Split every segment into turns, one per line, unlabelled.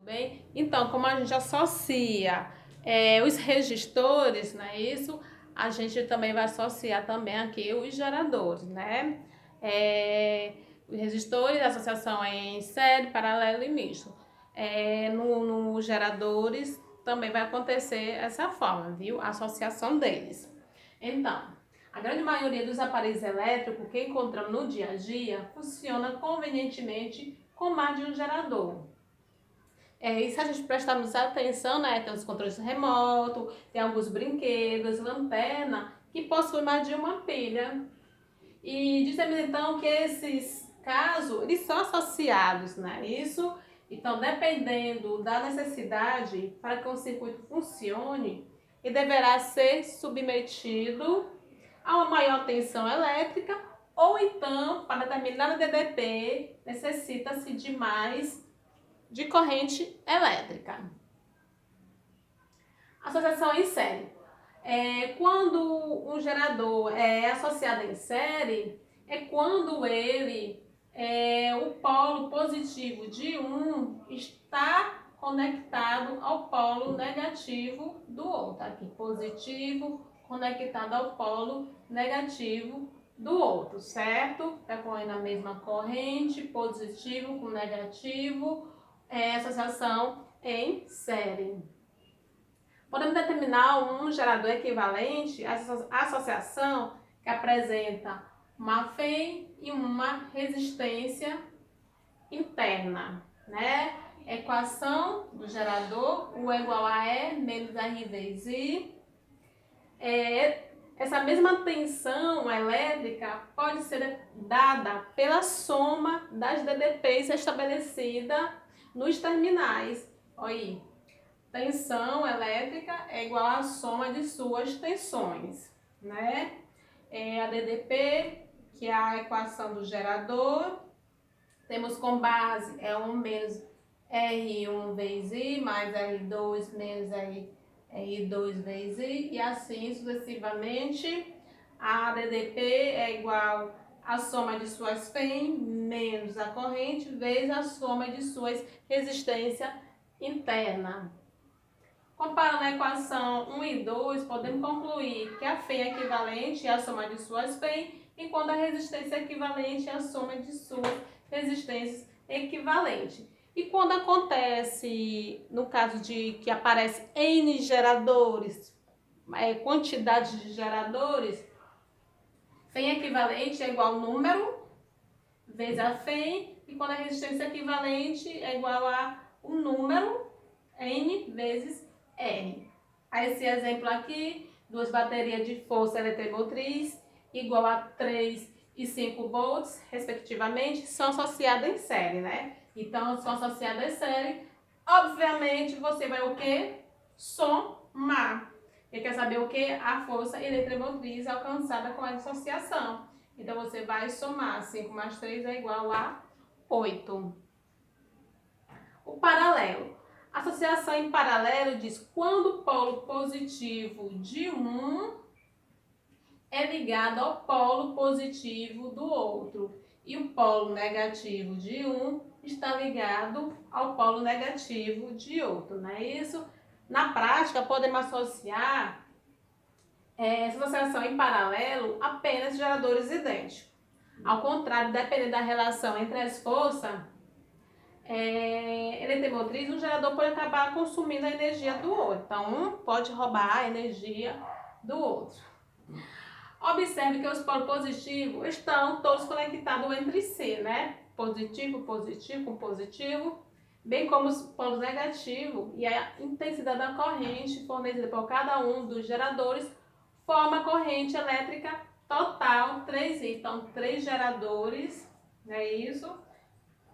bem? Então, como a gente associa os registores, né? Isso, a gente também vai associar também aqui os geradores, né? Os registores, a associação é em série, paralelo e misto. Nos geradores também vai acontecer essa forma, viu? A associação deles. Então, a grande maioria dos aparelhos elétricos que encontramos no dia a dia funciona convenientemente com mais de um gerador. E se a gente prestarmos atenção, né, tem os controles remotos, tem alguns brinquedos, lanterna, que possuem mais de uma pilha. E dizemos então que esses casos, eles são associados, né? Isso, então, dependendo da necessidade para que um circuito funcione, ele deverá ser submetido a uma maior tensão elétrica ou então, para determinada DDP, necessita-se de mais de corrente elétrica. Associação em série. Quando um gerador é associado em série, é quando o polo positivo de um está conectado ao polo negativo do outro. Aqui, positivo conectado ao polo negativo do outro, certo? Percorrendo a mesma corrente, positivo com negativo, associação em série. Podemos determinar um gerador equivalente à associação que apresenta uma FEM e uma resistência interna, né? Equação do gerador, U é igual a E menos R vezes I. Essa mesma tensão elétrica pode ser dada pela soma das DDPs estabelecida nos terminais. Olha aí. Tensão elétrica é igual à soma de suas tensões, né? A DDP, que é a equação do gerador, temos como base 1 menos R1 vezes I, mais R2 menos R2 vezes I, e assim sucessivamente. A DDP é igual à soma de suas FEM menos a corrente vezes a soma de suas resistência interna. Comparando a equação 1 e 2, podemos concluir que a FEM é equivalente à soma de suas FEM, enquanto a resistência é equivalente à soma de suas resistências equivalentes. E quando acontece, no caso de que aparece N geradores, quantidade de geradores, FEM equivalente é igual ao número vezes a FEM, e quando a resistência equivalente é igual a o número N vezes R. Esse exemplo aqui, duas baterias de força eletromotriz igual a 3 e 5 volts, respectivamente, são associadas em série, né? Então, são associadas em série. Obviamente, você vai o quê? Somar. Você quer saber o quê? A força eletromotriz alcançada com essa associação. Então, você vai somar. 5 mais 3 é igual a 8. O paralelo. A associação em paralelo diz quando o polo positivo de um é ligado ao polo positivo do outro e o polo negativo de um está ligado ao polo negativo de outro, não é isso? Na prática, podemos associar essa associação em paralelo apenas geradores idênticos. Ao contrário, dependendo da relação entre as forças, eletromotriz, um gerador pode acabar consumindo a energia do outro. Então, um pode roubar a energia do outro. Observe que os polos positivos estão todos conectados entre si, né? Positivo, positivo com positivo, bem como os polos negativos e a intensidade da corrente fornecida por cada um dos geradores forma a corrente elétrica total 3I. Então, 3 geradores, não é isso?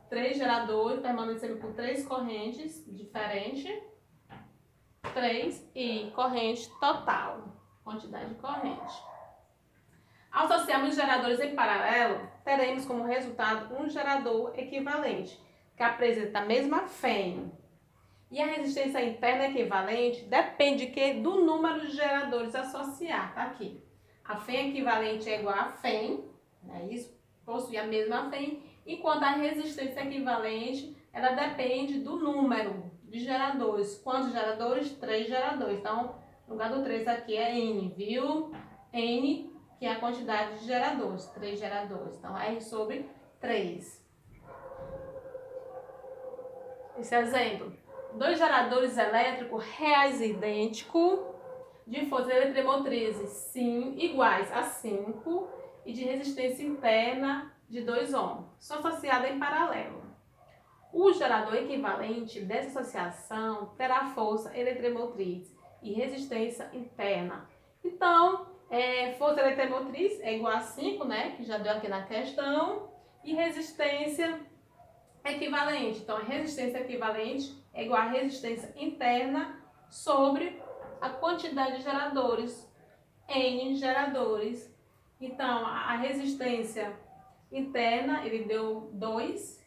3 geradores permanecendo por 3 correntes diferentes. 3 e corrente total, quantidade de corrente. Ao associarmos geradores em paralelo, teremos como resultado um gerador equivalente, que apresenta a mesma FEM. E a resistência interna equivalente depende do número de geradores associados. Tá aqui. A FEM equivalente é igual a FEM, né? Isso possui a mesma FEM, enquanto a resistência equivalente ela depende do número de geradores. Quantos geradores? 3 geradores. Então, no lugar do 3 aqui é N, viu? N, que é a quantidade de geradores, 3 geradores. Então, R sobre 3. Esse exemplo. 2 geradores elétricos reais e idênticos de força eletromotrizes, sim, iguais a 5 e de resistência interna de 2 ohms, são associados em paralelo. O gerador equivalente dessa associação terá força eletromotriz e resistência interna. Então, força eletromotriz é igual a 5, né, que já deu aqui na questão, e resistência equivalente. Então, a resistência equivalente é igual a resistência interna sobre a quantidade de geradores, N geradores. Então, a resistência interna, ele deu 2.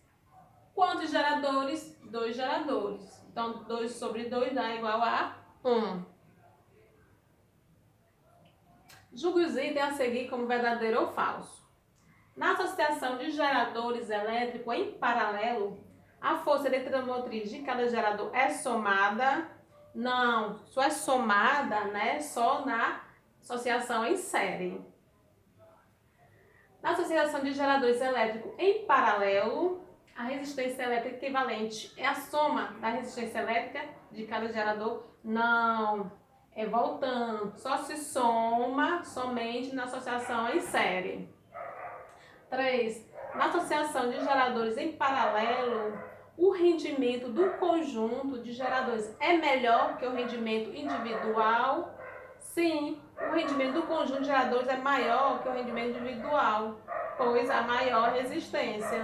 Quantos geradores? 2 geradores. Então, 2 sobre 2 dá igual a 1. Julgue os itens a seguir como verdadeiro ou falso. Na associação de geradores elétricos em paralelo, a força eletromotriz de cada gerador é somada? Não, só é somada, né, só na associação em série. Na associação de geradores elétricos em paralelo, a resistência elétrica equivalente é a soma da resistência elétrica de cada gerador? Não, é voltando, só se soma somente na associação em série. 3. Na associação de geradores em paralelo, o rendimento do conjunto de geradores é melhor que o rendimento individual? Sim, o rendimento do conjunto de geradores é maior que o rendimento individual, pois há maior resistência.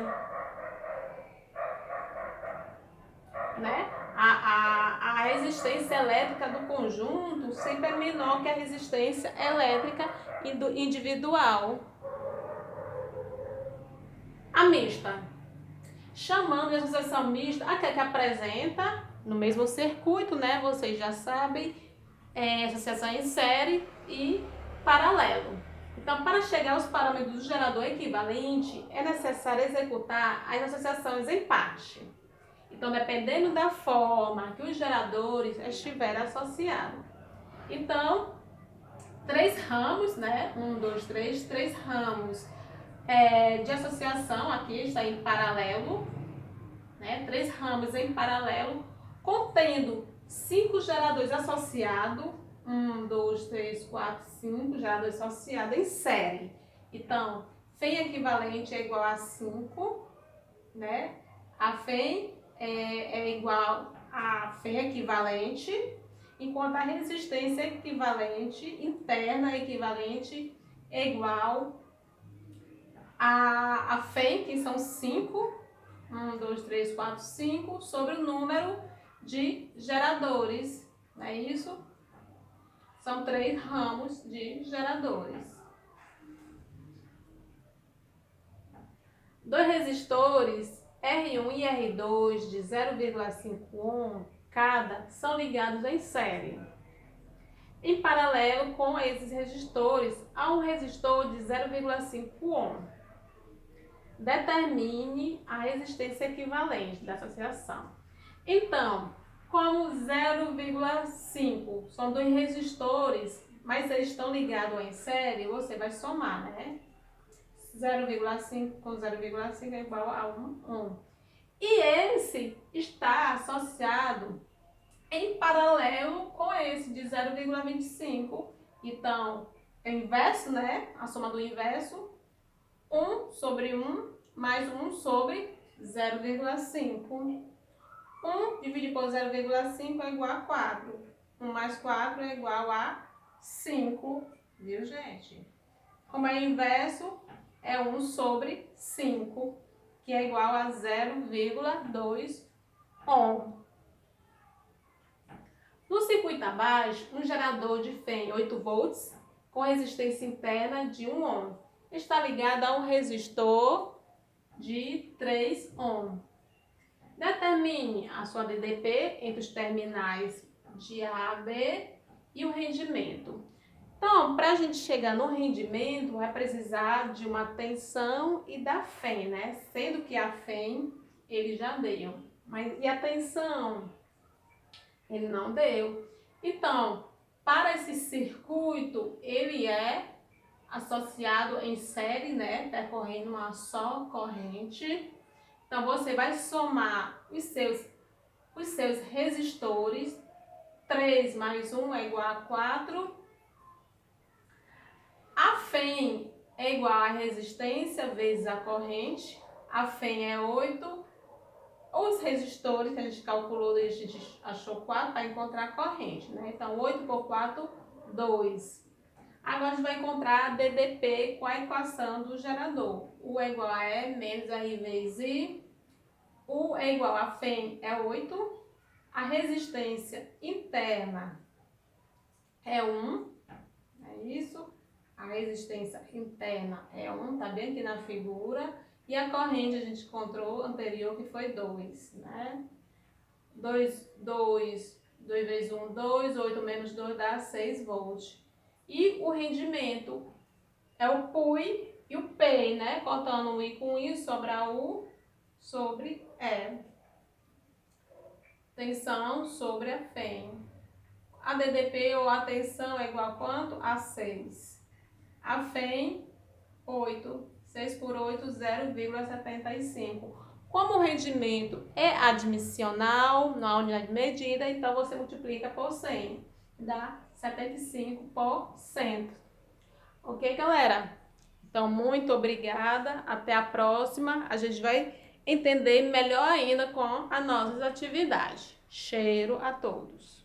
Né? A resistência elétrica do conjunto sempre é menor que a resistência elétrica individual. A mista. Chamando de associação mista, aquela que apresenta no mesmo circuito, né? Vocês já sabem, associação em série e paralelo. Então, para chegar aos parâmetros do gerador equivalente, é necessário executar as associações em parte. Então, dependendo da forma que os geradores estiverem associados. Então, 3 ramos, né? 1, 2, 3, 3 ramos de associação, aqui está em paralelo, né? 3 ramos em paralelo, contendo 5 geradores associados, 1, 2, 3, 4, 5 geradores associados em série. Então, FEM equivalente é igual a 5, né? A FEM é igual a FEM equivalente, enquanto a resistência equivalente, interna equivalente, é igual a FEM, que são 5, 1, 2, 3, 4, 5, sobre o número de geradores, não é isso? São 3 ramos de geradores. 2 resistores R1 e R2 de 0,5 ohm cada são ligados em série. Em paralelo com esses resistores, há um resistor de 0,5 ohm. Determine a resistência equivalente da associação. Então, como 0,5 são 2 resistores, mas eles estão ligados em série, você vai somar, né? 0,5 com 0,5 é igual a 1 ohm. E esse está associado em paralelo com esse de 0,25. Então, é o inverso, né? A soma do inverso, 1 sobre 1 mais 1 sobre 0,5. 1 dividido por 0,5 é igual a 4. 1 mais 4 é igual a 5. Viu, gente? Como é inverso, é 1 sobre 5, que é igual a 0,2 ohm. No circuito abaixo, um gerador de FEM 8 volts com resistência interna de 1 ohm está ligado a um resistor de 3 ohm. Determine a sua DDP entre os terminais de A a B e o rendimento. Então, para a gente chegar no rendimento, vai precisar de uma tensão e da FEM, né? Sendo que a FEM, ele já deu. Mas e a tensão? Ele não deu. Então, para esse circuito, ele é associado em série, né? Percorrendo uma só corrente. Então, você vai somar os seus resistores. 3 mais 1 é igual a 4. A FEM é igual a resistência vezes a corrente. A FEM é 8. Os resistores que a gente calculou, a gente achou 4 para encontrar a corrente, né? Então, 8 por 4, 2. Agora, a gente vai encontrar a DDP com a equação do gerador. U é igual a E menos R vezes I. U é igual a FEM é 8. A resistência interna é 1. É isso. A resistência interna é 1, tá bem aqui na figura. E a corrente a gente encontrou anterior, que foi 2, né? 2 vezes 1, 2, 8 menos 2 dá 6 volts. E o rendimento é o PUI e o PEI, né? Cortando o I com I, sobra U sobre E. Tensão sobre a FEM. A DDP ou a tensão é igual a quanto? A 6. A FEM, 8. 6 por 8, 0,75. Como o rendimento é admissional, na unidade de medida, então você multiplica por 100. Dá 75%. Ok, galera? Então, muito obrigada. Até a próxima. A gente vai entender melhor ainda com as nossas atividades. Cheiro a todos.